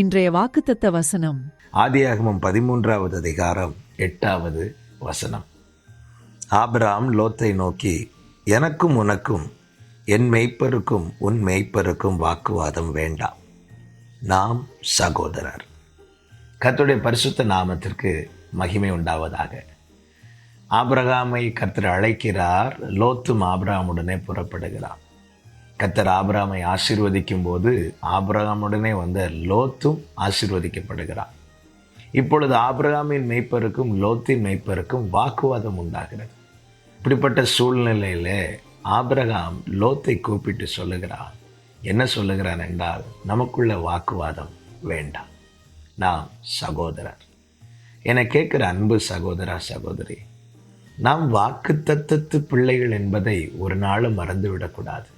இன்றைய வாக்குத்தத்த வசனம் ஆதியாகமம் 13வது அதிகாரம் 8வது வசனம். ஆபிரகாம் லோத்தை நோக்கி, எனக்கும் உனக்கும் என் மேய்ப்பருக்கும் உன் மேய்ப்பருக்கும் வாக்குவாதம் வேண்டாம், நாம் சகோதரர். கர்த்தருடைய பரிசுத்த நாமத்திற்கு மகிமை உண்டாவதாக. ஆபிரகாமை கர்த்தர் அழைக்கிறார். லோத்தும் ஆபிரகாமுடனே புறப்படுகிறார். கர்த்தர் ஆபிரகாமை ஆசீர்வதிக்கும் போது ஆபிரகாமுடனே வந்த லோத்தும் ஆசீர்வதிக்கப்படுகிறார். இப்பொழுது ஆபிரகாமின் மேய்ப்பருக்கும் லோத்தின் மேய்ப்பருக்கும் வாக்குவாதம் உண்டாகிறது. இப்படிப்பட்ட சூழ்நிலையில் ஆபிரகாம் லோத்தை கூப்பிட்டு சொல்லுகிறார். என்ன சொல்லுகிறார் என்றால், நமக்குள்ள வாக்குவாதம் வேண்டாம், நாம் சகோதரர். என கேட்கிற அன்பு சகோதரா சகோதரி, நாம் வாக்குத்தத்தத்து பிள்ளைகள் என்பதை ஒரு நாளும் மறந்துவிடக்கூடாது.